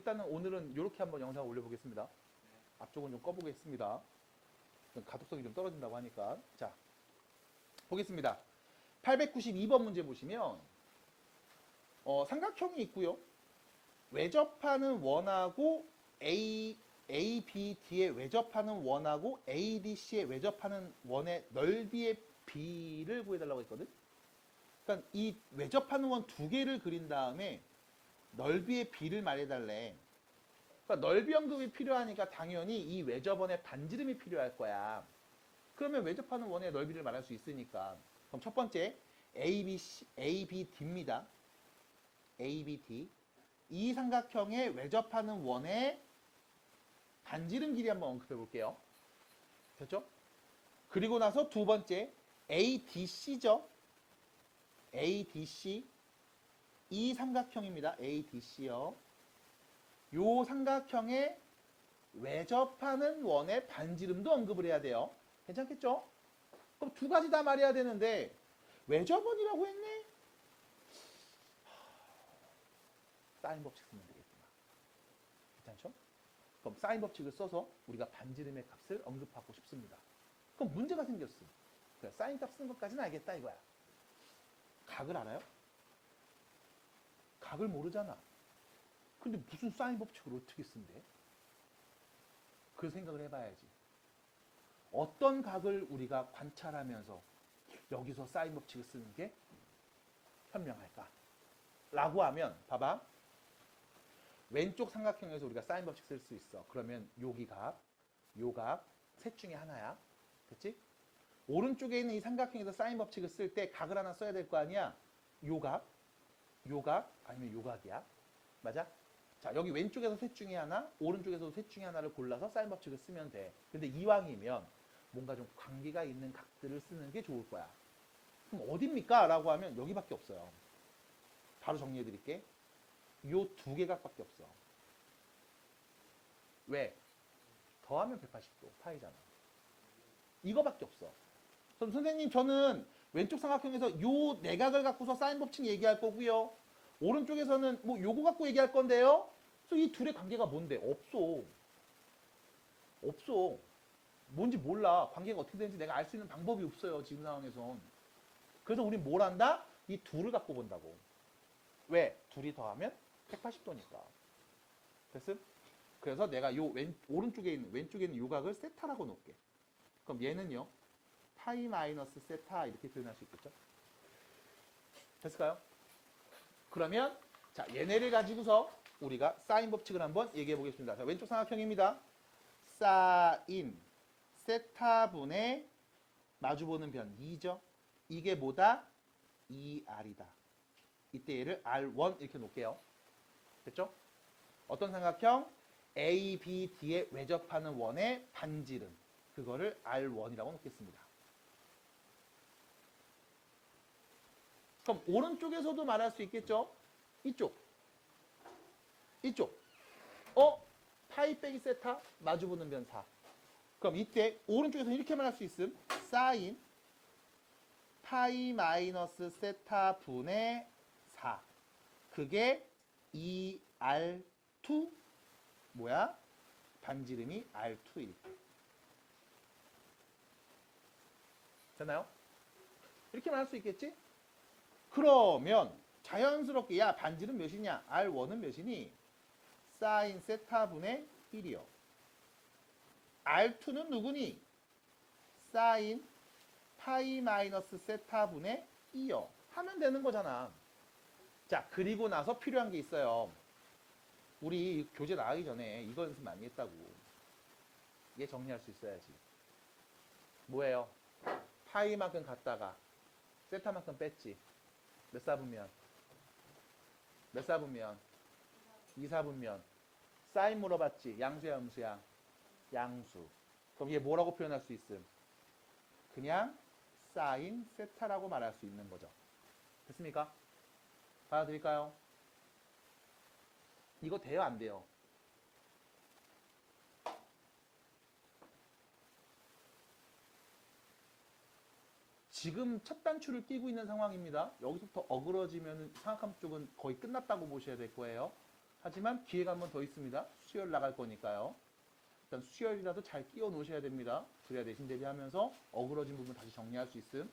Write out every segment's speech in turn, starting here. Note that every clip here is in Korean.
일단은 오늘은 이렇게 한번 영상을 올려보겠습니다. 앞쪽은 좀 꺼보겠습니다. 가독성이 좀 떨어진다고 하니까. 자, 보겠습니다. 892번 문제 보시면 삼각형이 있고요. 외접하는 원하고 ABD에 외접하는 원하고 ADC에 외접하는 원의 넓이의 비를 구해달라고 했거든. 그러니까 이 외접하는 원 두 개를 그린 다음에 넓이의 비를 말해달래. 그러니까 넓이 언급이 필요하니까 당연히 이 외접원의 반지름이 필요할 거야. 그러면 외접하는 원의 넓이를 말할 수 있으니까. 그럼 첫 번째 ABD입니다. ABD. 이 삼각형에 외접하는 원의 반지름 길이 한번 언급해 볼게요. 됐죠? 그리고 나서 두 번째 ADC죠. ADC. 이 삼각형입니다. ADC요. 요 삼각형에 외접하는 원의 반지름도 언급을 해야 돼요. 괜찮겠죠? 그럼 두 가지 다 말해야 되는데 외접원이라고 했네? 사인 법칙 쓰면 되겠구나. 괜찮죠? 그럼 사인 법칙을 써서 우리가 반지름의 값을 언급하고 싶습니다. 그럼 문제가 생겼어. 그래, 사인 값 쓰는 것까지는 알겠다 이거야. 각을 알아요? 각을 모르잖아. 근데 무슨 사인 법칙을 어떻게 쓴대? 그 생각을 해봐야지. 어떤 각을 우리가 관찰하면서 여기서 사인 법칙을 쓰는 게 현명할까? 라고 하면 봐봐. 왼쪽 삼각형에서 우리가 사인 법칙 쓸 수 있어. 그러면 여기 각, 요 각, 셋 중에 하나야. 그치? 오른쪽에 있는 이 삼각형에서 사인 법칙을 쓸 때 각을 하나 써야 될 거 아니야? 요 각, 요 각, 아니면 요 각이야. 맞아? 자, 여기 왼쪽에서 셋 중에 하나, 오른쪽에서 셋 중에 하나를 골라서 사인 법칙을 쓰면 돼. 근데 이왕이면 뭔가 좀 관계가 있는 각들을 쓰는 게 좋을 거야. 그럼 어딥니까? 라고 하면 여기밖에 없어요. 바로 정리해 드릴게. 요 두 개 각밖에 없어. 왜? 더하면 180도 파이잖아. 이거밖에 없어. 그럼 선생님 저는 왼쪽 삼각형에서 요 내각을 갖고서 사인 법칙 얘기할 거고요. 오른쪽에서는 뭐 요거 갖고 얘기할 건데요. 그래서 이 둘의 관계가 뭔데? 없어. 없어. 뭔지 몰라. 관계가 어떻게 되는지 내가 알 수 있는 방법이 없어요. 지금 상황에선. 그래서 우린 뭘 한다? 이 둘을 갖고 본다고. 왜? 둘이 더하면 180도니까. 됐음? 그래서 내가 요 오른쪽에 있는 왼쪽에 있는 요 각을 세타라고 놓을게. 그럼 얘는요. 파이 마이너스 세타 이렇게 표현할 수 있겠죠? 됐을까요? 그러면 자 얘네를 가지고서 우리가 사인 법칙을 한번 얘기해 보겠습니다. 자, 왼쪽 삼각형입니다. 사인 세타분의 마주보는 변 2죠. 이게 뭐다? 2R이다. 이때 얘를 R1 이렇게 놓을게요. 됐죠? 어떤 삼각형? ABD에 외접하는 원의 반지름. 그거를 R1이라고 놓겠습니다. 그럼 오른쪽에서도 말할 수 있겠죠? 이쪽. 이쪽. 파이 빼기 세타 마주보는 변 4. 그럼 이때 오른쪽에서 이렇게 말할 수 있음. 사인 파이 마이너스 세타 분의 4. 그게 2R2 뭐야? 반지름이 R2일 때. 됐나요? 이렇게 말할 수 있겠지? 그러면 자연스럽게 야 반지름 몇이냐? R1은 몇이니? 사인 세타분의 1이요. R2는 누구니? 사인 파이 마이너스 세타분의 2요. 하면 되는 거잖아. 자, 그리고 나서 필요한 게 있어요. 우리 교재 나가기 전에 이거 연습 많이 했다고. 얘 정리할 수 있어야지. 뭐예요? 파이만큼 갔다가 세타만큼 뺐지. 몇 사분면? 몇 사분면? 2사분면. 사인 물어봤지. 양수야, 음수야? 양수. 그럼 얘 뭐라고 표현할 수 있음? 그냥 사인 세타라고 말할 수 있는 거죠. 됐습니까? 받아들일까요? 이거 돼요, 안 돼요? 지금 첫 단추를 끼고 있는 상황입니다. 여기서부터 어그러지면 삼각함 쪽은 거의 끝났다고 보셔야 될 거예요. 하지만 기회가 한 번 더 있습니다. 수열 나갈 거니까요. 일단 수열이라도 잘 끼워 놓으셔야 됩니다. 그래야 내신 대비하면서 어그러진 부분 다시 정리할 수 있음.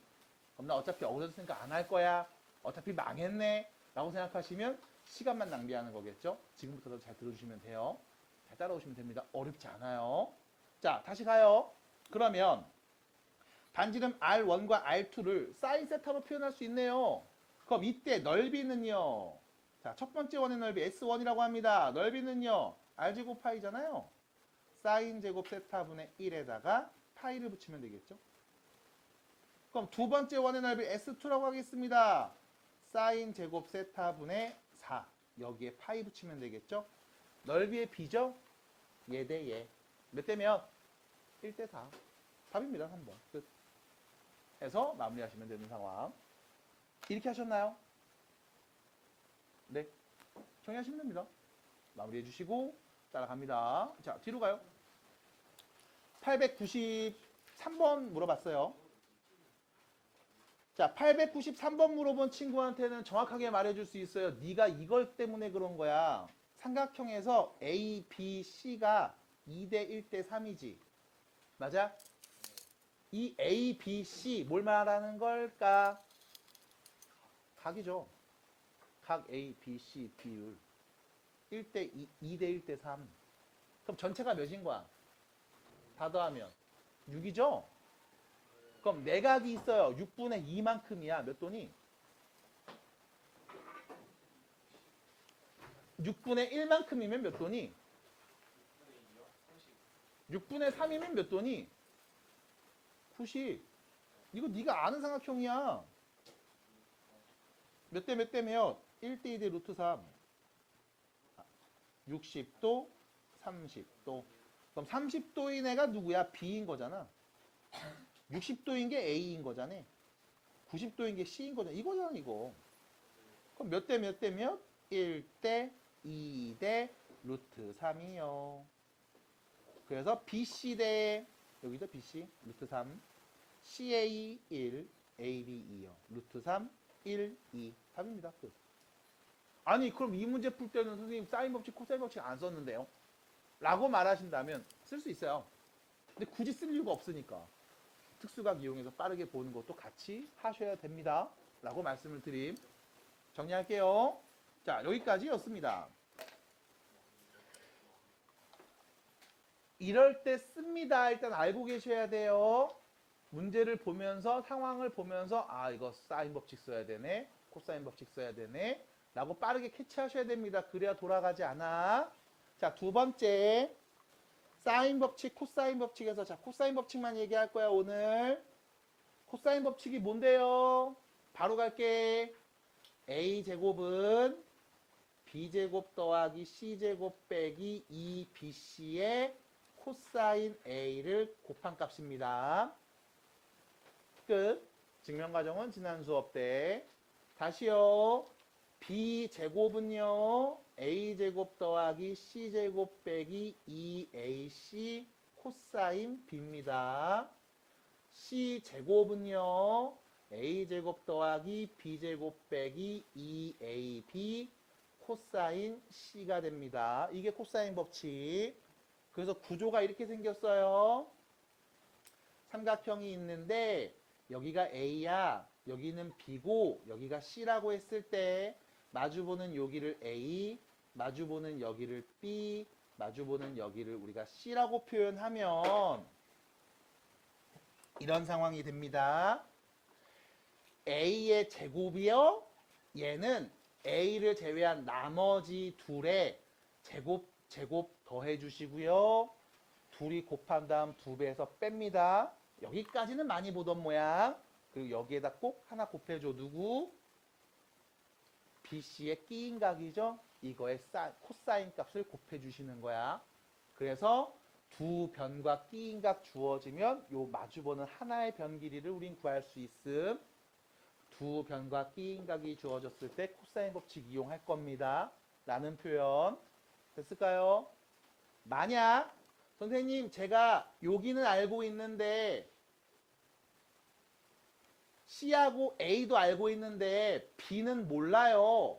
그럼 나 어차피 어그러졌으니까 안 할 거야. 어차피 망했네. 라고 생각하시면 시간만 낭비하는 거겠죠. 지금부터 잘 들어주시면 돼요. 잘 따라오시면 됩니다. 어렵지 않아요. 자, 다시 가요. 그러면 반지름 R1과 R2를 사인 세타로 표현할 수 있네요. 그럼 이때 넓이는요. 자, 첫 번째 원의 넓이 S1이라고 합니다. 넓이는요. R제곱 파이잖아요. 사인 제곱 세타분의 1에다가 파이를 붙이면 되겠죠. 그럼 두 번째 원의 넓이 S2라고 하겠습니다. 사인 제곱 세타분의 4. 여기에 파이 붙이면 되겠죠. 넓이의 B죠. 얘 대 얘. 몇 대 몇? 1대 4. 답입니다. 3번. 끝. 해서 마무리하시면 되는 상황. 이렇게 하셨나요? 네. 정리하시면 됩니다. 마무리해 주시고 따라갑니다. 자, 뒤로 가요. 893번 물어봤어요. 자, 893번 물어본 친구한테는 정확하게 말해줄 수 있어요. 네가 이걸 때문에 그런 거야. 삼각형에서 A, B, C가 2대 1대 3이지. 맞아? 이 A, B, C 뭘 말하는 걸까? 각이죠. 각 A, B, C 비율 1대 2, 2대 1대 3. 그럼 전체가 몇인 거야? 다 더하면 6이죠? 그럼 내각이 있어요. 6분의 2만큼이야. 몇 도니? 6분의 1만큼이면 몇 도니? 6분의 3이면 몇 도니? 90. 이거 네가 아는 삼각형이야. 몇 대 몇 대 몇? 1대 2대 루트 3. 60도, 30도. 그럼 30도인 애가 누구야? B인 거잖아. 60도인 게 A인 거잖아. 90도인 게 C인 거잖아. 이거잖아, 이거. 그럼 몇 대 몇 대 몇? 1대 2대 루트 3이요. 그래서 BC 대 여기죠, BC 루트 3. CA 1, AB 2요. 루트 3, 1, 2. 답입니다. 끝. 아니, 그럼 이 문제 풀 때는 선생님 사인 법칙, 코사인 법칙 안 썼는데요? 라고 말하신다면 쓸 수 있어요. 근데 굳이 쓸 이유가 없으니까. 특수각 이용해서 빠르게 보는 것도 같이 하셔야 됩니다. 라고 말씀을 드림. 정리할게요. 자, 여기까지였습니다. 이럴 때 씁니다. 일단 알고 계셔야 돼요. 문제를 보면서 상황을 보면서 아, 이거 사인 법칙 써야 되네. 코사인 법칙 써야 되네. 라고 빠르게 캐치하셔야 됩니다. 그래야 돌아가지 않아. 자, 두 번째. 사인 법칙, 코사인 법칙에서 자, 코사인 법칙만 얘기할 거야, 오늘. 코사인 법칙이 뭔데요? 바로 갈게. A제곱은 B제곱 더하기 C제곱 빼기 2BC의 코사인 A를 곱한 값입니다. 끝. 증명과정은 지난 수업 때. 다시요. B제곱은요. A제곱 더하기 C제곱 빼기 2AC 코사인 B입니다. C제곱은요. A제곱 더하기 B제곱 빼기 2AB 코사인 C가 됩니다. 이게 코사인 법칙. 그래서 구조가 이렇게 생겼어요. 삼각형이 있는데 여기가 A야, 여기는 B고 여기가 C라고 했을 때 마주보는 여기를 A, 마주보는 여기를 B, 마주보는 여기를 우리가 C라고 표현하면 이런 상황이 됩니다. A의 제곱이요. 얘는 A를 제외한 나머지 둘의 제곱 더해 주시고요. 둘이 곱한 다음 2배에서 뺍니다. 여기까지는 많이 보던 모양. 그리고 여기에다 꼭 하나 곱해줘. 누구? BC의 끼인 각이죠. 이거의 코사인 값을 곱해주시는 거야. 그래서 두 변과 끼인 각 주어지면 요 마주보는 하나의 변 길이를 우린 구할 수 있음. 두 변과 끼인 각이 주어졌을 때 코사인 법칙 이용할 겁니다. 라는 표현. 됐을까요? 만약 선생님 제가 여기는 알고 있는데 C하고 A도 알고 있는데 B는 몰라요.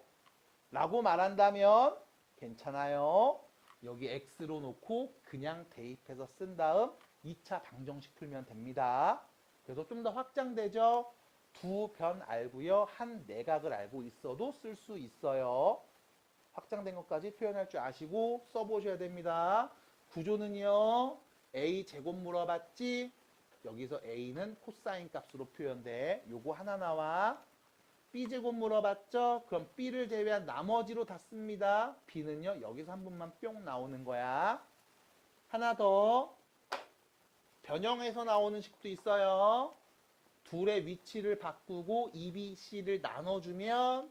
라고 말한다면 괜찮아요. 여기 x로 놓고 그냥 대입해서 쓴 다음 2차 방정식 풀면 됩니다. 그래서 좀 더 확장되죠. 두 변 알고요. 한 내각을 알고 있어도 쓸 수 있어요. 확장된 것까지 표현할 줄 아시고 써보셔야 됩니다. 구조는요. a 제곱 물어봤지? 여기서 a는 코사인 값으로 표현돼. 요거 하나 나와. b제곱 물어봤죠? 그럼 b를 제외한 나머지로 다 씁니다. b는요. 여기서 한 번만 뿅 나오는 거야. 하나 더. 변형해서 나오는 식도 있어요. 둘의 위치를 바꾸고 2bc를 나눠주면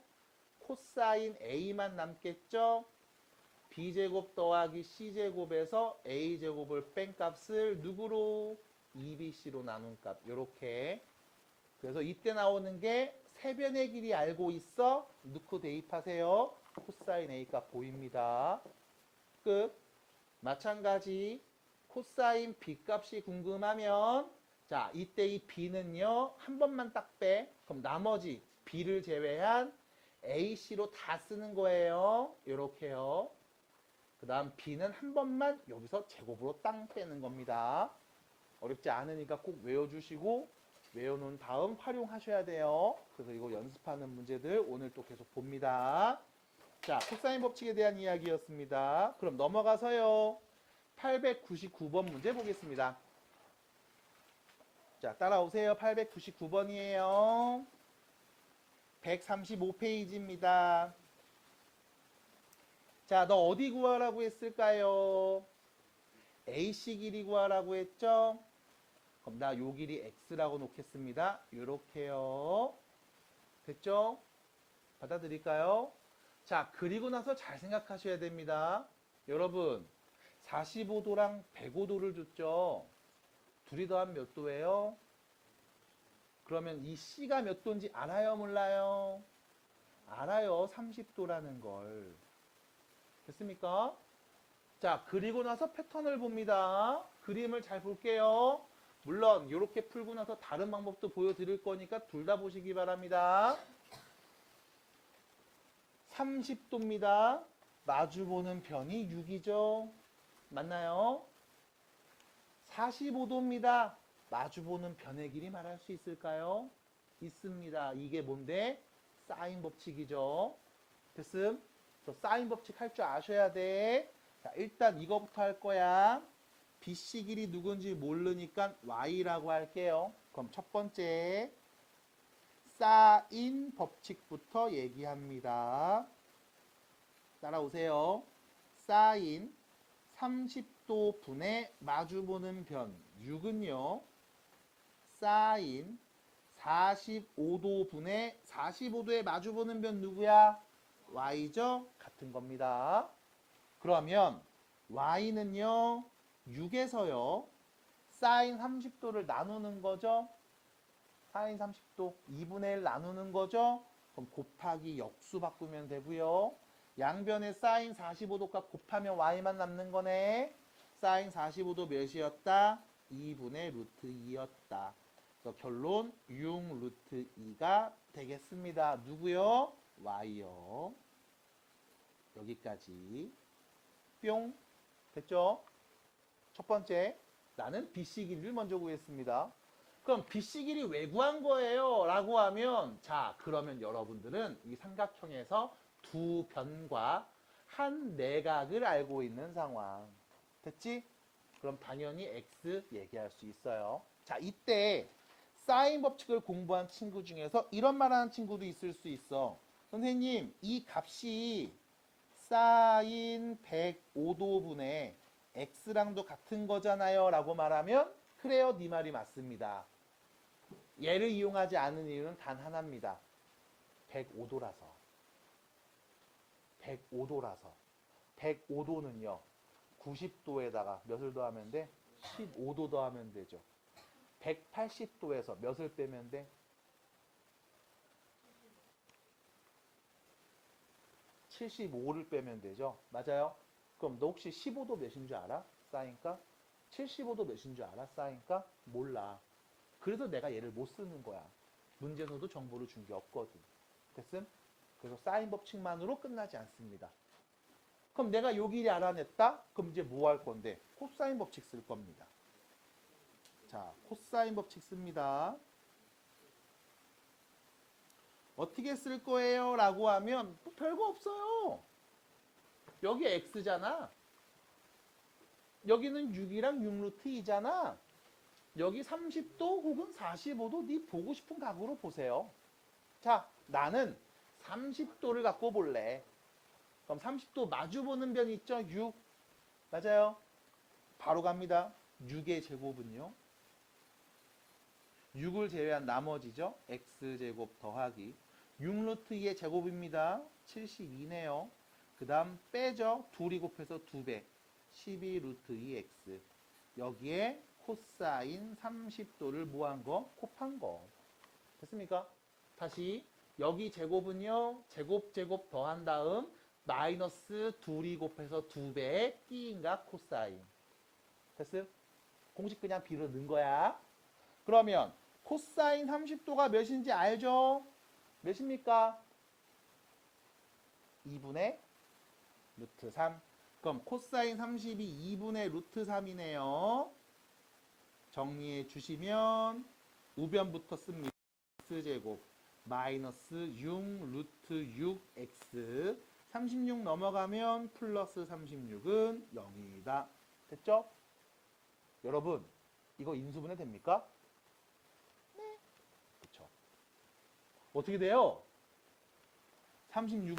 코사인 a만 남겠죠? b제곱 더하기 c제곱에서 a제곱을 뺀 값을 누구로? 2bc로 나눈 값. 요렇게. 그래서 이때 나오는 게 세변의 길이 알고 있어? 넣고 대입하세요. 코사인 a 값 보입니다. 끝. 마찬가지 코사인 b 값이 궁금하면 자, 이때 이 b는요. 한 번만 딱 빼. 그럼 나머지 b를 제외한 ac로 다 쓰는 거예요. 요렇게요. 그 다음 b는 한 번만 여기서 제곱으로 땅 빼는 겁니다. 어렵지 않으니까 꼭 외워주시고 외워놓은 다음 활용하셔야 돼요. 그래서 이거 연습하는 문제들 오늘 또 계속 봅니다. 자, 코사인 법칙에 대한 이야기였습니다. 그럼 넘어가서요. 899번 문제 보겠습니다. 자, 따라오세요. 899번이에요. 135페이지입니다. 자, 너 어디 구하라고 했을까요? AC 길이 구하라고 했죠? 그럼 나 요 길이 X라고 놓겠습니다. 요렇게요. 됐죠? 받아들일까요? 자, 그리고 나서 잘 생각하셔야 됩니다. 여러분, 45도랑 105도를 줬죠? 둘이 더하면 몇 도예요? 그러면 이 C가 몇 도인지 알아요? 몰라요? 알아요. 30도라는 걸. 됐습니까? 자, 그리고 나서 패턴을 봅니다. 그림을 잘 볼게요. 물론 이렇게 풀고 나서 다른 방법도 보여드릴 거니까 둘 다 보시기 바랍니다. 30도입니다. 마주보는 변이 6이죠. 맞나요? 45도입니다. 마주보는 변의 길이 말할 수 있을까요? 있습니다. 이게 뭔데? 사인 법칙이죠. 됐음? 그래서 사인 법칙 할 줄 아셔야 돼. 자, 일단 이거부터 할 거야. BC 길이 누군지 모르니까 Y라고 할게요. 그럼 첫 번째 사인 법칙부터 얘기합니다. 따라오세요. 사인 30도 분의 마주보는 변 6은요. 사인 45도 분의 45도에 마주보는 변 누구야? Y죠? 같은 겁니다. 그러면 Y는요. 6에서요. 사인 30도를 나누는 거죠. 사인 30도 2분의 1 나누는 거죠. 그럼 곱하기 역수 바꾸면 되고요. 양변에 사인 45도 값 곱하면 Y만 남는 거네. 사인 45도 몇이었다? 2분의 루트 2였다. 그래서 결론 6 루트 2가 되겠습니다. 누구요? Y요. 여기까지. 뿅. 됐죠? 첫 번째, 나는 BC 길이를 먼저 구했습니다. 그럼 BC 길이 왜 구한 거예요? 라고 하면 자, 그러면 여러분들은 이 삼각형에서 두 변과 한 내각을 알고 있는 상황. 됐지? 그럼 당연히 X 얘기할 수 있어요. 자, 이때 사인 법칙을 공부한 친구 중에서 이런 말 하는 친구도 있을 수 있어. 선생님, 이 값이 사인 105도분의 X랑도 같은 거잖아요 라고 말하면 그래요, 네 말이 맞습니다. 얘를 이용하지 않은 이유는 단 하나입니다. 105도라서 105도는요 90도에다가 몇을 더하면 돼? 15도 더하면 되죠. 180도에서 몇을 빼면 돼? 75를 빼면 되죠. 맞아요? 그럼 너 혹시 15도 몇인 줄 알아? 사인값? 75도 몇인 줄 알아? 사인값? 몰라. 그래서 내가 얘를 못 쓰는 거야. 문제에서도 정보를 준 게 없거든. 됐음? 그래서 사인 법칙만으로 끝나지 않습니다. 그럼 내가 요 길이 알아냈다? 그럼 이제 뭐 할 건데? 코사인 법칙 쓸 겁니다. 자, 코사인 법칙 씁니다. 어떻게 쓸 거예요? 라고 하면 뭐 별거 없어요. 여기 x잖아. 여기는 6이랑 6루트 2잖아. 여기 30도 혹은 45도 네 보고 싶은 각으로 보세요. 자, 나는 30도를 갖고 볼래. 그럼 30도 마주보는 변 있죠? 6. 맞아요. 바로 갑니다. 6의 제곱은요. 6을 제외한 나머지죠. x제곱 더하기 6루트 2의 제곱입니다. 72네요. 그 다음 빼죠. 2이 곱해서 2배. 12루트 2x. 여기에 코사인 30도를 뭐한 거? 곱한 거. 됐습니까? 다시 여기 제곱은요. 제곱 더한 다음 마이너스 2이 곱해서 2배의 끼인가 코사인. 됐어요? 공식 그냥 B로 넣은 거야. 그러면 코사인 30도가 몇인지 알죠? 몇입니까? 2분의 루트 3. 그럼 코사인 30이 2분의 루트 3이네요. 정리해 주시면 우변부터 씁니다. x제곱 마이너스 6 루트 6x 36 넘어가면 플러스 36은 0이다. 됐죠? 여러분 이거 인수분해 됩니까? 네. 그렇죠. 어떻게 돼요? 36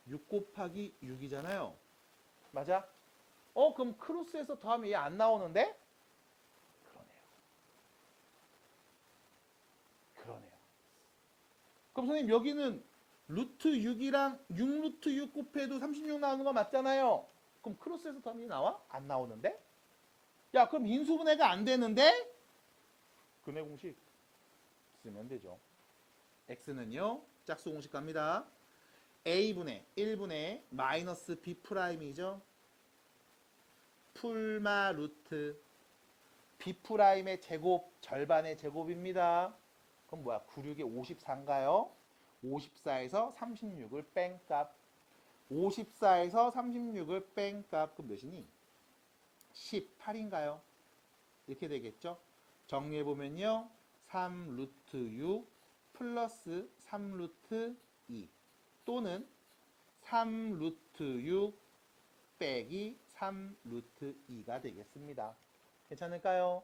6 곱하기 6이잖아요. 맞아? 그럼 크로스에서 더하면 얘 안 나오는데? 그러네요. 그럼 선생님 여기는 루트 6이랑 6루트 6 곱해도 36 나오는 거 맞잖아요. 그럼 크로스에서 더하면 나와? 안 나오는데? 야, 그럼 인수분해가 안 되는데? 근해 공식 쓰면 되죠. x는요. 짝수 공식 갑니다. a분의 1분의 마이너스 b 프라임이죠. 풀마 루트 b 프라임의 제곱 절반의 제곱입니다. 그럼 뭐야? 96에 54인가요? 54에서 36을 뺀 값. 54에서 36을 뺀 값. 그럼 몇이니? 18인가요? 이렇게 되겠죠? 정리해보면요. 3 루트 6 플러스 3 루트 2 또는 3 루트 6 빼기 3 루트 2가 되겠습니다. 괜찮을까요?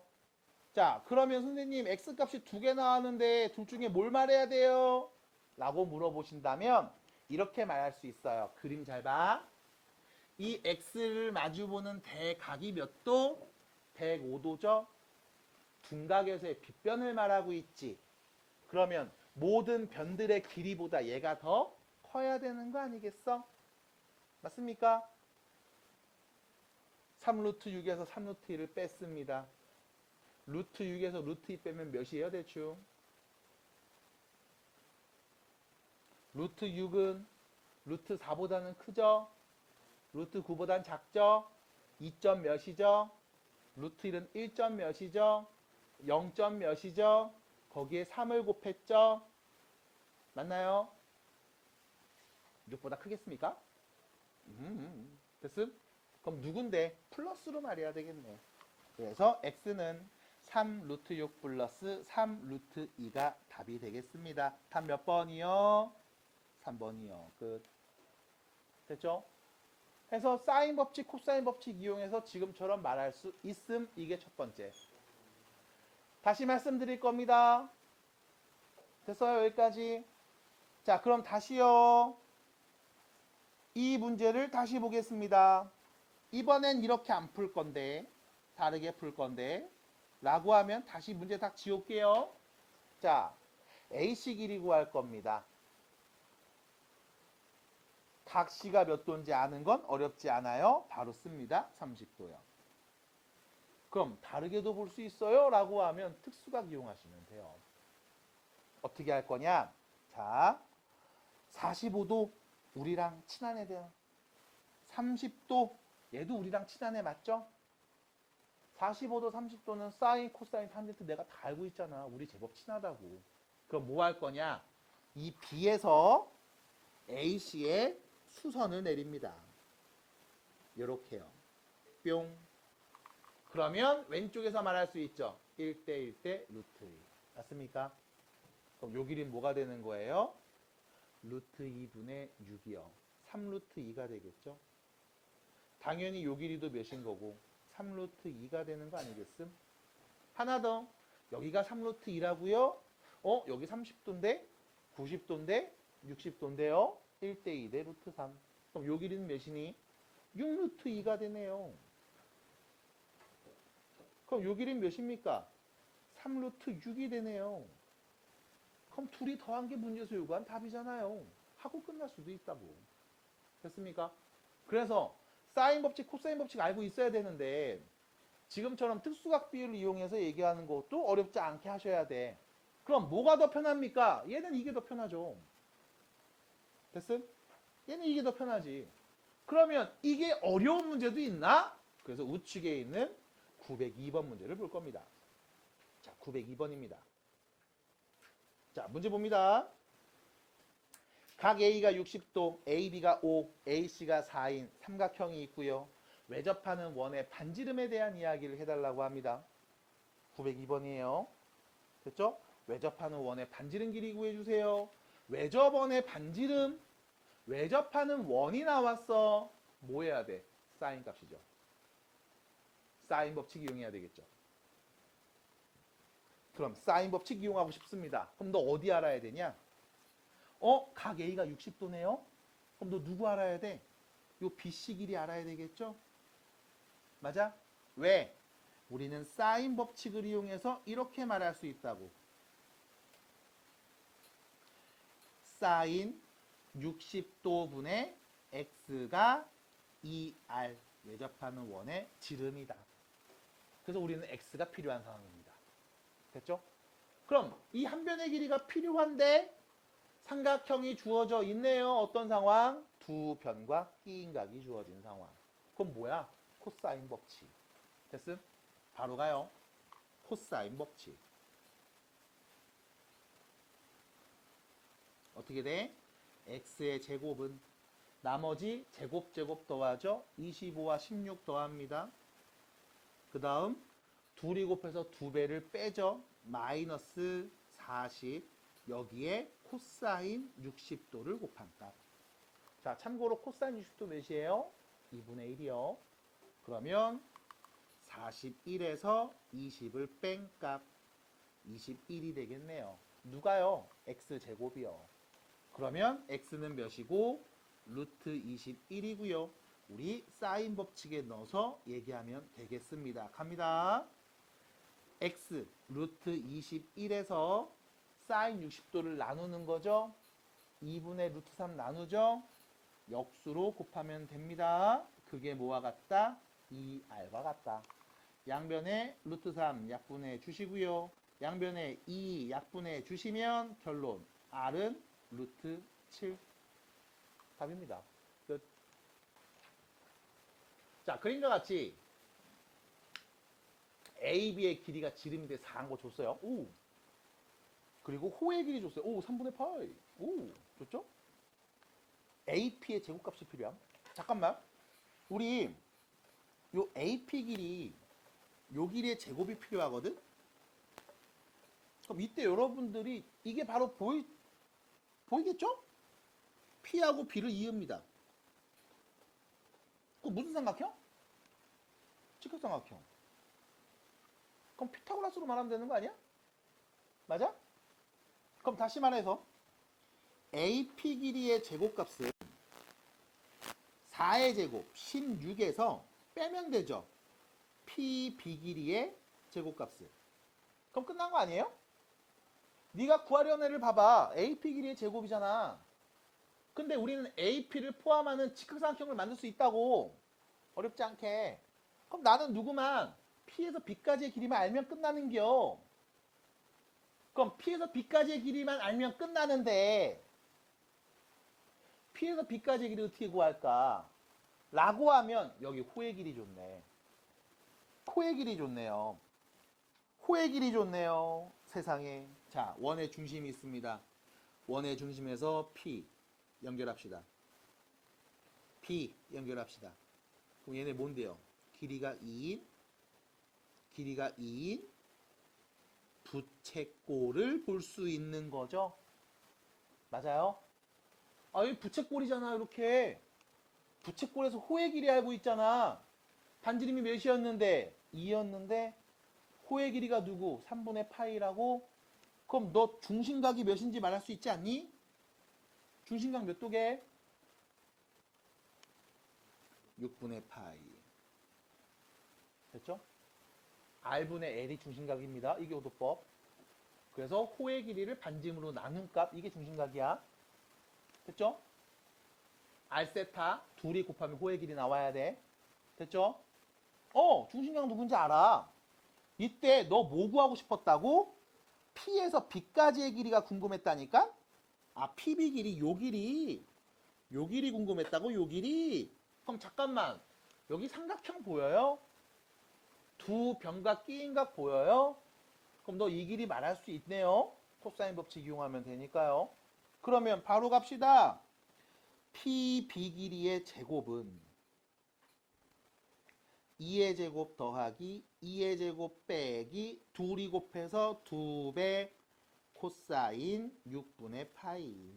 자, 그러면 선생님 x값이 2개 나왔는데 둘 중에 뭘 말해야 돼요? 라고 물어보신다면 이렇게 말할 수 있어요. 그림 잘 봐. 이 x를 마주보는 대각이 몇 도? 105도죠? 둔각에서의 빗변을 말하고 있지. 그러면 모든 변들의 길이보다 얘가 더 커야 되는 거 아니겠어? 맞습니까? 3루트 6에서 3루트 2를 뺐습니다. 루트 6에서 루트 2 빼면 몇이에요, 대충? 루트 6은 루트 4보다는 크죠? 루트 9보다는 작죠? 2점 몇이죠? 루트 1은 1점 몇이죠? 0점 몇이죠? 거기에 3을 곱했죠? 맞나요? 6보다 크겠습니까? 됐음? 그럼 누군데? 플러스로 말해야 되겠네. 그래서 x는 3 루트 6 플러스 3 루트 2가 답이 되겠습니다. 답 몇 번이요? 3번이요. 끝. 됐죠? 해서 사인 법칙, 코사인 법칙 이용해서 지금처럼 말할 수 있음. 이게 첫 번째. 다시 말씀드릴 겁니다. 됐어요? 여기까지. 자, 그럼 다시요. 이 문제를 다시 보겠습니다. 이번엔 이렇게 안 풀 건데, 다르게 풀 건데, 라고 하면 다시 문제 딱 지울게요. 자, A씨 길이 구할 겁니다. 각 C가 몇 도인지 아는 건 어렵지 않아요. 바로 씁니다. 30도요. 그럼 다르게도 볼 수 있어요? 라고 하면 특수각 이용하시면 돼요. 어떻게 할 거냐? 자, 45도 우리랑 친한 애들. 30도 얘도 우리랑 친한 애 맞죠? 45도, 30도는 사인, 코사인, 탄젠트 내가 다 알고 있잖아. 우리 제법 친하다고. 그럼 뭐 할 거냐? 이 B에서 AC의 수선을 내립니다. 요렇게요. 뿅. 그러면 왼쪽에서 말할 수 있죠. 1대 1대 루트 2. 맞습니까? 그럼 요 길이 뭐가 되는 거예요? 루트 2분의 6이요. 3루트 2가 되겠죠? 당연히 요 길이도 몇인 거고 3루트 2가 되는 거 아니겠음? 하나 더. 여기가 3루트 2라고요? 여기 30도인데? 90도인데? 60도인데요? 1대 2대 루트 3. 그럼 요 길이는 몇이니? 6루트 2가 되네요. 그럼 요 길이는 몇입니까? 3루트 6이 되네요. 그럼 둘이 더한 게 문제에서 요구한 답이잖아요. 하고 끝날 수도 있다고. 됐습니까? 그래서 사인 법칙, 코사인 법칙 알고 있어야 되는데 지금처럼 특수각 비율을 이용해서 얘기하는 것도 어렵지 않게 하셔야 돼. 그럼 뭐가 더 편합니까? 얘는 이게 더 편하죠. 됐음? 얘는 이게 더 편하지. 그러면 이게 어려운 문제도 있나? 그래서 우측에 있는 902번 문제를 볼 겁니다. 자, 902번입니다. 자, 문제 봅니다. 각 A가 60도, AB가 5, AC가 4인 삼각형이 있고요. 외접하는 원의 반지름에 대한 이야기를 해달라고 합니다. 902번이에요. 됐죠? 외접하는 원의 반지름 길이 구해주세요. 외접원의 반지름, 외접하는 원이 나왔어. 뭐 해야 돼? 사인 값이죠. 사인 법칙 이용해야 되겠죠. 그럼 사인 법칙 이용하고 싶습니다. 그럼 너 어디 알아야 되냐? 각 A가 60도네요? 그럼 너 누구 알아야 돼? 요 BC 길이 알아야 되겠죠? 맞아? 왜? 우리는 사인 법칙을 이용해서 이렇게 말할 수 있다고. 사인 60도분의 x가 2r 외접하는 원의 지름이다. 그래서 우리는 x가 필요한 상황입니다. 됐죠? 그럼 이 한 변의 길이가 필요한데 삼각형이 주어져 있네요. 어떤 상황? 두 변과 끼인 각이 주어진 상황. 그럼 뭐야? 코사인 법칙. 됐음? 바로 가요. 코사인 법칙. 어떻게 돼? x의 제곱은 나머지 제곱 더하죠. 25와 16 더합니다. 그 다음 둘이 곱해서 2배를 빼죠. 마이너스 40. 여기에 코사인 60도를 곱한 값. 자, 참고로 코사인 60도 몇이에요? 2분의 1이요. 그러면 41에서 20을 뺀 값 21이 되겠네요. 누가요? x제곱이요. 그러면 x는 몇이고 루트 21이고요. 우리 사인 법칙에 넣어서 얘기하면 되겠습니다. 갑니다. x 루트 21에서 사인 60도를 나누는 거죠. 2분의 루트 3 나누죠. 역수로 곱하면 됩니다. 그게 뭐와 같다? 2r과 같다. 양변에 루트 3 약분해 주시고요. 양변에 2 약분해 주시면 결론 r은 루트 7 답입니다. 끝. 자, 그림과 같이 AB의 길이가 지름인데 4한 거 줬어요. 오. 그리고 호의 길이 줬어요. 오, 3분의 8. 오, 좋죠? AP의 제곱값이 필요함. 잠깐만. 우리 요 AP 길이 요 길이의 제곱이 필요하거든? 그럼 이때 여러분들이 이게 바로 보이겠죠? P하고 B를 이읍니다. 그 무슨 삼각형? 직각삼각형. 그럼 피타고라스로 말하면 되는 거 아니야? 맞아? 그럼 다시 말해서 AP 길이의 제곱값은 4의 제곱 16에서 빼면 되죠. PB 길이의 제곱값을. 그럼 끝난 거 아니에요? 네가 구하려는 애를 봐봐. AP 길이의 제곱이잖아. 근데 우리는 AP를 포함하는 직각삼각형을 만들 수 있다고. 어렵지 않게. 그럼 나는 누구만 P에서 B까지의 길이만 알면 끝나는겨. 그럼 P에서 B까지의 길이만 알면 끝나는데 P에서 B까지의 길이 어떻게 구할까? 라고 하면 여기 호의 길이 좋네. 호의 길이 좋네요. 호의 길이 좋네요. 세상에. 자, 원의 중심이 있습니다. 원의 중심에서 P 연결합시다. P 연결합시다. 그럼 얘네 뭔데요? 길이가 2인 부채꼴을 볼 수 있는 거죠. 맞아요? 아, 이 부채꼴이잖아, 이렇게. 부채꼴에서 호의 길이 알고 있잖아. 반지름이 몇이었는데? 2였는데, 호의 길이가 누구? 3분의 파이라고? 그럼 너 중심각이 몇인지 말할 수 있지 않니? 중심각 몇 도게? 6분의 파이. 됐죠? R분의 L이 중심각입니다. 이게 오도법. 그래서 호의 길이를 반지름으로 나눈 값, 이게 중심각이야. 됐죠? R세타 둘이 곱하면 호의 길이 나와야 돼. 됐죠? 중심각 누군지 알아. 이때 너 뭐 구하고 싶었다고? P에서 B까지의 길이가 궁금했다니까? 아, PB 길이, 요 길이 궁금했다고? 요 길이? 그럼 잠깐만. 여기 삼각형 보여요? 두 변각 끼인 각 보여요? 그럼 너 이 길이 말할 수 있네요. 코사인 법칙 이용하면 되니까요. 그러면 바로 갑시다. PB 길이의 제곱은 2의 제곱 더하기 2의 제곱 빼기 둘이 곱해서 2배 코사인 6분의 파이.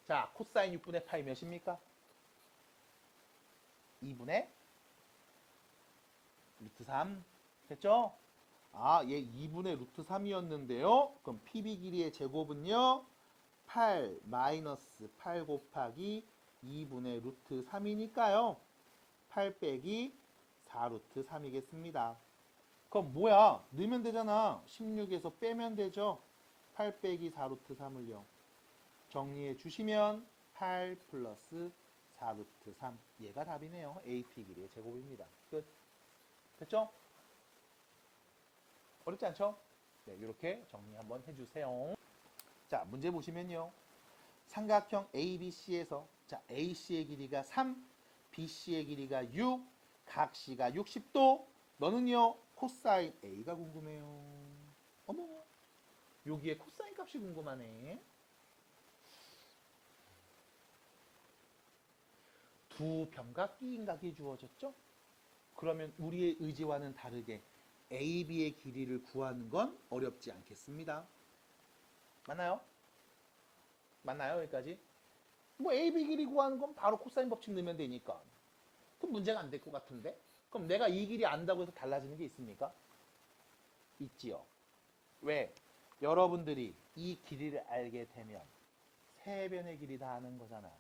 자, 코사인 6분의 파이 몇입니까? 2분의 루트 3. 됐죠? 아, 얘 2분의 루트 3이었는데요. 그럼 PB 길이의 제곱은요. 8 마이너스 8 곱하기 2분의 루트 3이니까요. 8 빼기 4 루트 3이겠습니다. 그럼 뭐야? 넣으면 되잖아. 16에서 빼면 되죠. 8 빼기 4 루트 3을요. 정리해 주시면 8 플러스 4 루트 3. 얘가 답이네요. AP 길이의 제곱입니다. 끝. 됐죠? 어렵지 않죠? 네, 이렇게 정리 한번 해주세요. 자, 문제 보시면요. 삼각형 ABC에서 자, AC의 길이가 3, BC의 길이가 6, 각 C가 60도. 너는요, 코사인 A가 궁금해요. 어머, 여기에 코사인 값이 궁금하네. 두 변각 끼인 각이 주어졌죠? 그러면 우리의 의지와는 다르게 AB의 길이를 구하는 건 어렵지 않겠습니다. 맞나요? 맞나요? 여기까지? 뭐 AB 길이 구하는 건 바로 코사인 법칙 넣으면 되니까. 그럼 문제가 안 될 것 같은데? 그럼 내가 이 길이 안다고 해서 달라지는 게 있습니까? 있지요. 왜? 여러분들이 이 길이를 알게 되면 세 변의 길이 다 아는 거잖아.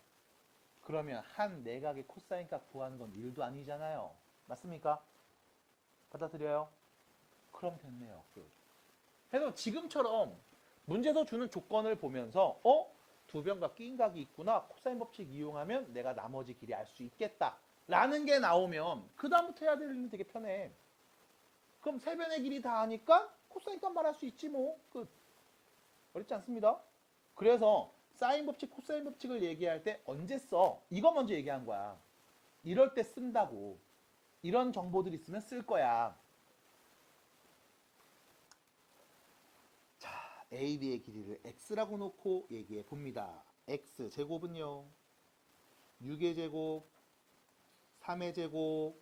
그러면 한 내각의 코사인 값 구하는 건 일도 아니잖아요. 맞습니까? 받아들여요? 그럼 됐네요. 그래서 지금처럼 문제에서 주는 조건을 보면서 두 변각 끼인 각이 있구나. 코사인 법칙 이용하면 내가 나머지 길이 알 수 있겠다. 라는 게 나오면 그 다음부터 해야 될 일은 되게 편해. 그럼 세 변의 길이 다 아니까 코사인 값 말할 수 있지 뭐. 끝. 어렵지 않습니다. 그래서 사인 법칙, 코사인 법칙을 얘기할 때 언제 써? 이거 먼저 얘기한 거야. 이럴 때 쓴다고. 이런 정보들 있으면 쓸 거야. 자, AB의 길이를 x라고 놓고 얘기해 봅니다. x 제곱은요. 6의 제곱, 3의 제곱,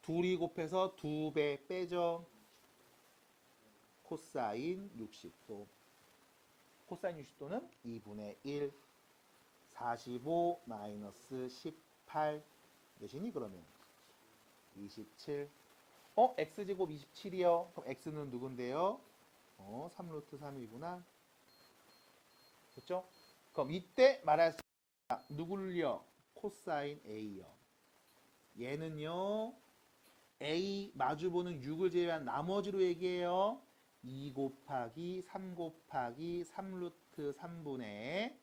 둘이 곱해서 2배 빼죠. 코사인 60도. 코사인 60도는 2분의 1, 45 마이너스 18 몇이니 그러면? 27. x제곱 27이요. 그럼 x는 누군데요? 3루트 3이구나. 됐죠? 그럼 이때 말할 수 있다. 누굴요? 코사인 a요. 얘는요. a 마주보는 6을 제외한 나머지로 얘기해요. 2 곱하기 3 곱하기 3루트 3분의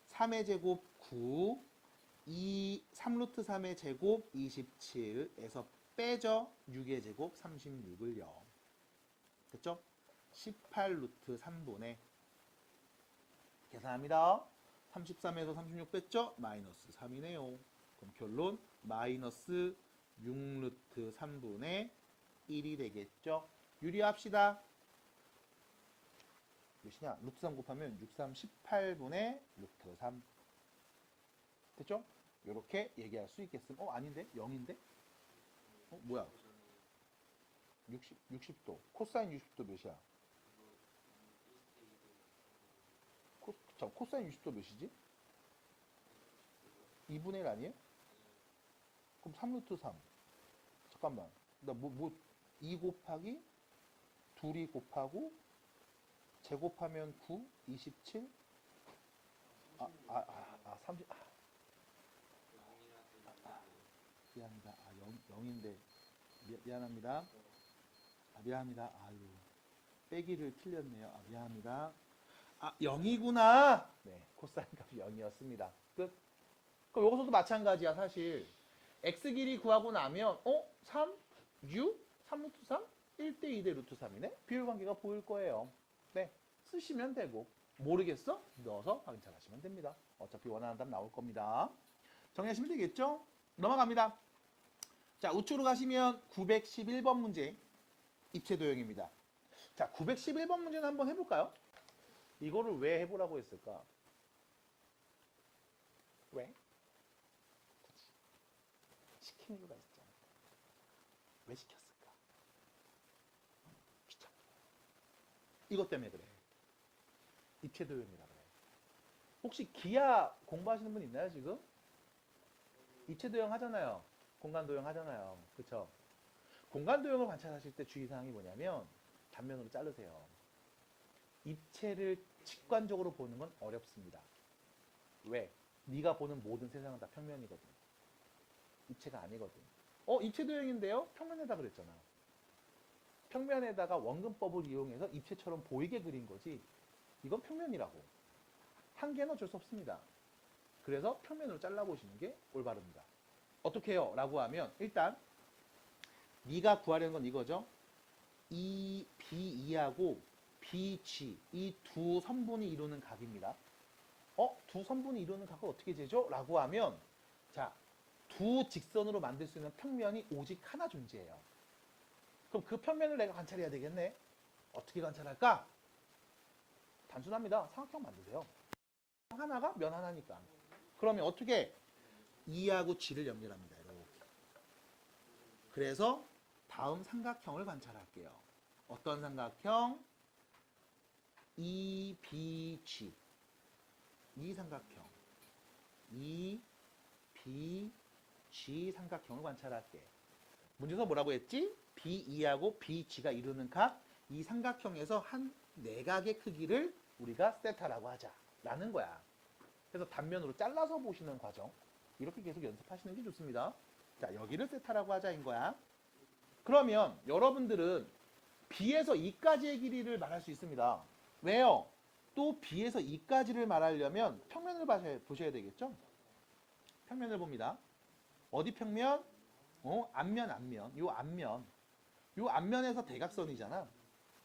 3의 제곱 9, 3루트 3의 제곱 27에서 빼죠. 6의 제곱 36을요. 됐죠? 18루트 3분의 계산합니다. 33에서 36 뺐죠? 마이너스 3이네요. 그럼 결론 마이너스 6루트 3분의 1이 되겠죠? 유리합시다. 몇이냐? 루트 3 곱하면 6, 3, 18분의 루트 3. 됐죠? 이렇게 얘기할 수 있겠음. 아닌데? 0인데? 뭐야? 60도. 코사인 60도 몇이야? 코사인 60도 몇이지? 2분의 1 아니에요? 그럼 3루트 3. 잠깐만. 2 곱하기 2이 곱하고 제곱하면 9, 27? 30. 미안합니다. 0인데. 미안합니다. 미안합니다. 아유. 빼기를 틀렸네요. 미안합니다. 0이구나. 네. 코사인 값이 0이었습니다. 끝. 그럼 여기서도 마찬가지야, 사실. x 길이 구하고 나면 3, 6, 3루트 3, 1대 2대 루트 3이네? 비율 관계가 보일 거예요. 네. 쓰시면 되고. 모르겠어? 넣어서 관찰하시면 됩니다. 어차피 원하는 답 나올 겁니다. 정리하시면 되겠죠? 넘어갑니다. 자, 우측으로 가시면 911번 문제. 입체 도형입니다. 자, 911번 문제는 한번 해볼까요? 이거를 왜 해보라고 했을까? 왜? 시킨 이유가 있잖아. 왜 시켰을까? 귀찮아. 이것 때문에 그래. 입체 도형이라 그래. 혹시 기하 공부하시는 분 있나요, 지금? 입체 도형 하잖아요. 공간 도형 하잖아요. 그쵸? 공간 도형을 관찰하실 때 주의사항이 뭐냐면 단면으로 자르세요. 입체를 직관적으로 보는 건 어렵습니다. 왜? 네가 보는 모든 세상은 다 평면이거든. 입체가 아니거든. 입체 도형인데요? 평면에다 그랬잖아. 평면에다가 원근법을 이용해서 입체처럼 보이게 그린 거지. 이건 평면이라고. 한계는 어쩔 수 없습니다. 그래서 평면으로 잘라보시는 게 올바릅니다. 어떻게 해요? 라고 하면 일단 네가 구하려는 건 이거죠. 이 B2하고 BG 이 두 선분이 이루는 각입니다. 두 선분이 이루는 각을 어떻게 재죠? 라고 하면 자, 두 직선으로 만들 수 있는 평면이 오직 하나 존재해요. 그럼 그 평면을 내가 관찰해야 되겠네. 어떻게 관찰할까? 단순합니다. 삼각형 만드세요. 하나가 면 하나니까. 그러면 어떻게 2하고 G를 연결합니다. 이렇게. 그래서 다음 삼각형을 관찰할게요. 어떤 삼각형? EBG. 이 삼각형. EBG 삼각형을 관찰할게. 문제에서 뭐라고 했지? B2하고 BG가 이루는 각, 이 삼각형에서 한 내각의 크기를 우리가 세타라고 하자라는 거야. 그래서 단면으로 잘라서 보시는 과정. 이렇게 계속 연습하시는 게 좋습니다. 자, 여기를 세타라고 하자인 거야. 그러면 여러분들은 B에서 E까지의 길이를 말할 수 있습니다. 왜요? 또 B에서 E까지를 말하려면 평면을 보셔야 되겠죠? 평면을 봅니다. 어디 평면? 앞면. 요 앞면에서 대각선이잖아.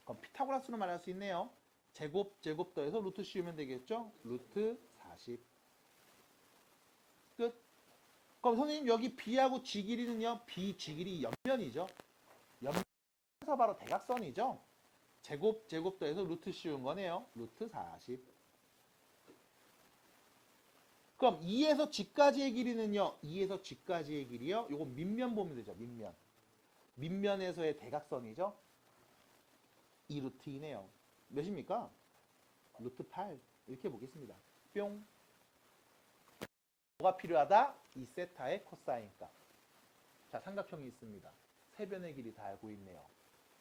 그럼 피타고라스로 말할 수 있네요. 제곱 더해서 루트 씌우면 되겠죠? 루트 40. 끝. 그럼 선생님 여기 B하고 G 길이는요? B, G 길이 옆면이죠. 옆면에서 바로 대각선이죠. 제곱 더해서 루트 씌운 거네요. 루트 40. 그럼 2에서 G까지의 길이는요? 2에서 G까지의 길이요? 요거 밑면 보면 되죠. 밑면에서의 대각선이죠. 2루트 2네요. 몇입니까? 루트 8. 이렇게 보겠습니다. 뿅. 뭐가 필요하다? 이 세타의 코사인 값. 자, 삼각형이 있습니다. 세 변의 길이 다 알고 있네요.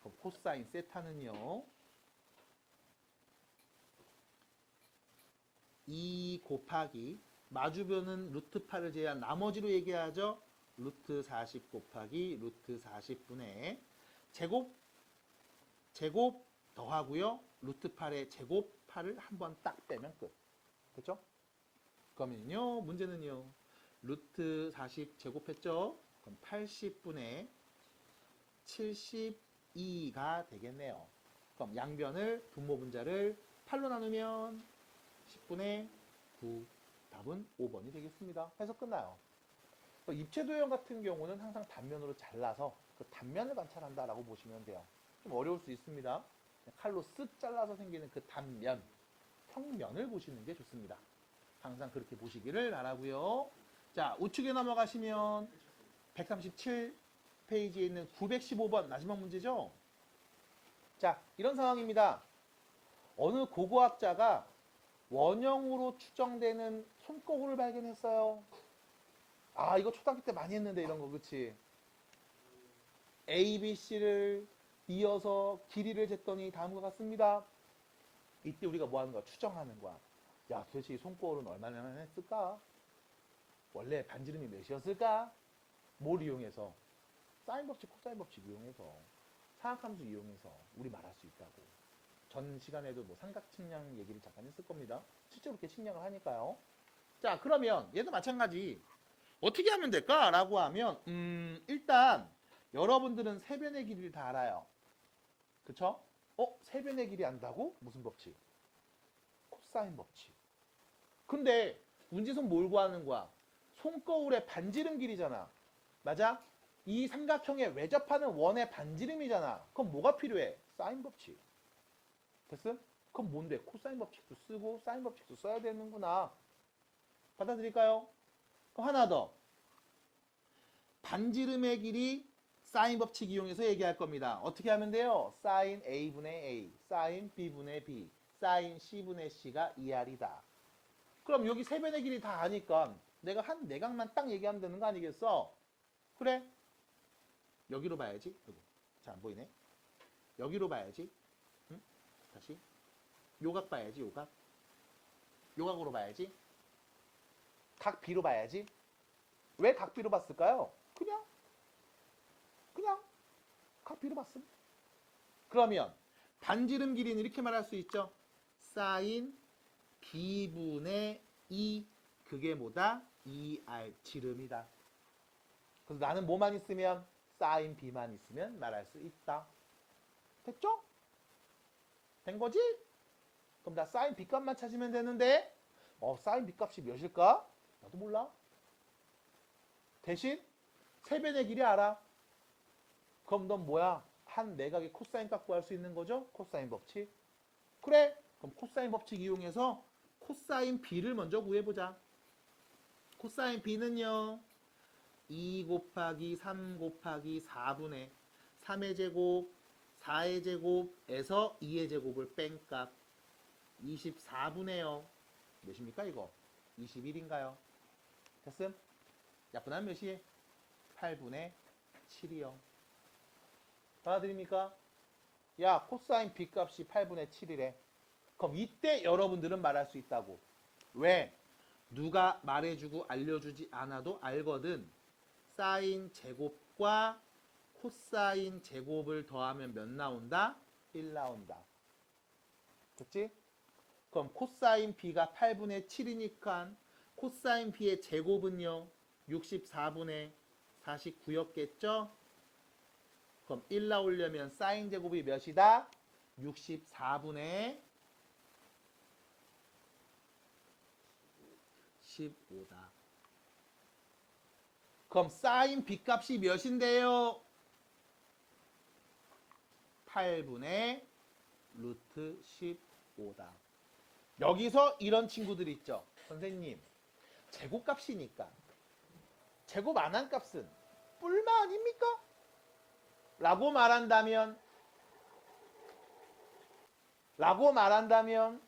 그럼 코사인 세타는요. 2 곱하기 마주변은 루트 8을 제외한 나머지로 얘기하죠. 루트 40 곱하기 루트 40분의 제곱 더하고요. 루트 8의 제곱 8을 한번 딱 빼면 끝. 됐죠? 그러면요. 문제는요. 루트 40 제곱했죠? 그럼 80분의 72가 되겠네요. 그럼 양변을 분모분자를 8로 나누면 10분의 9. 답은 5번이 되겠습니다. 해서 끝나요. 입체 도형 같은 경우는 항상 단면으로 잘라서 그 단면을 관찰한다라고 보시면 돼요. 좀 어려울 수 있습니다. 칼로 쓱 잘라서 생기는 그 단면, 평면을 보시는 게 좋습니다. 항상 그렇게 보시기를 바라고요. 자, 우측에 넘어가시면 137페이지에 있는 915번 마지막 문제죠. 자, 이런 상황입니다. 어느 고고학자가 원형으로 추정되는 손거울을 발견했어요. 아, 이거 초등학교 때 많이 했는데 이런 거, 그치? A, B, C를 이어서 길이를 쟀더니 다음과 같습니다. 이때 우리가 뭐 하는 거야? 추정하는 거야. 야, 도대체 이 손거울은 얼마나 했을까? 원래 반지름이 몇이었을까? 뭘 이용해서? 사인 법칙, 코사인 법칙 이용해서, 사각함수 이용해서 우리 말할 수 있다고. 전 시간에도 뭐 삼각 측량 얘기를 잠깐 했을 겁니다. 실제로 이렇게 측량을 하니까요. 자, 그러면 얘도 마찬가지. 어떻게 하면 될까? 라고 하면 일단 여러분들은 세변의 길이를 다 알아요. 그쵸? 세변의 길이 안다고? 무슨 법칙? 코사인 법칙. 근데 문제선 뭘 구하는 거야? 손거울의 반지름 길이잖아. 맞아? 이 삼각형에 외접하는 원의 반지름이잖아. 그럼 뭐가 필요해? 사인 법칙. 됐음? 그럼 뭔데? 코사인 법칙도 쓰고 사인 법칙도 써야 되는구나. 받아들일까요? 그럼 하나 더. 반지름의 길이 사인 법칙 이용해서 얘기할 겁니다. 어떻게 하면 돼요? 사인 A분의 A, 사인 B분의 B, 사인 C분의 C가 2R이다. 그럼 여기 세변의 길이 다 아니까 내가 한 내각만 딱 얘기하면 되는 거 아니겠어? 그래? 여기로 봐야지. 여기. 자, 안 보이네. 여기로 봐야지. 응? 다시. 요각 봐야지, 요각. 요각으로 봐야지. 각 B로 봐야지. 왜 각 B로 봤을까요? 그냥 각 B로 봤음. 그러면 반지름 길이는 이렇게 말할 수 있죠. 사인 B분의 2, 그게 뭐다? 2R 지름이다. 그래서 나는 뭐만 있으면? 사인 B만 있으면 말할 수 있다. 됐죠? 된 거지? 그럼 나 사인 B 값만 찾으면 되는데 사인 B 값이 몇일까? 나도 몰라. 대신 세변의 길이 알아. 그럼 넌 뭐야? 한 내각의 코사인 값 구할 수 있는 거죠? 코사인 법칙. 그래. 그럼 코사인 법칙 이용해서 코사인 B를 먼저 구해보자. 코사인 B는요. 2 곱하기 3 곱하기 4분의 3의 제곱, 4의 제곱에서 2의 제곱을 뺀 값 24분의 0. 몇입니까 이거? 21인가요? 됐음? 약분하면 몇이? 8분의 7이요. 받아들입니까? 야, 코사인 B 값이 8분의 7이래. 그럼 이때 여러분들은 말할 수 있다고. 왜? 누가 말해주고 알려주지 않아도 알거든. 사인 제곱과 코사인 제곱을 더하면 몇 나온다? 1 나온다. 됐지? 그럼 코사인 B가 8분의 7이니까 코사인 B의 제곱은요. 64분의 49였겠죠? 그럼 1 나오려면 사인 제곱이 몇이다? 64분의 15다. 그럼 사인 B 값이 몇인데요? 8분의 루트 15다. 여기서 이런 친구들 있죠. 선생님, 제곱값이니까 제곱 안 한 값은 뿔마 아닙니까? 라고 말한다면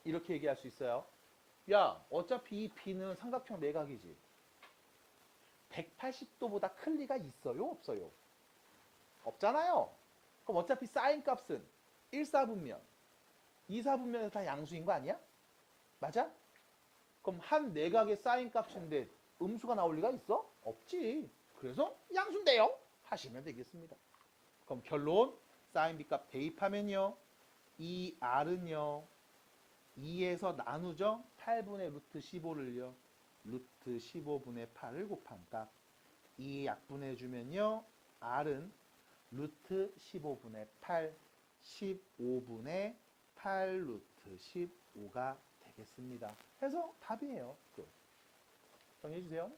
이렇게 얘기할 수 있어요. 야, 어차피 이 B는 삼각형 내각이지. 180도보다 클 리가 있어요? 없어요? 없잖아요. 그럼 어차피 사인 값은 1사분면, 2사분면에서 다 양수인 거 아니야? 맞아? 그럼 한 내각의 사인 값인데 음수가 나올 리가 있어? 없지. 그래서 양수인데요? 하시면 되겠습니다. 그럼 결론, 사인 B 값 대입하면요. 이 R은요. 2에서 나누죠? 8분의 루트 15를요. 루트 15분의 8을 곱한 값. 2 약분해주면요. R은 루트 15분의 8, 15분의 8 루트 15가 되겠습니다. 해서 답이에요. 정리해주세요.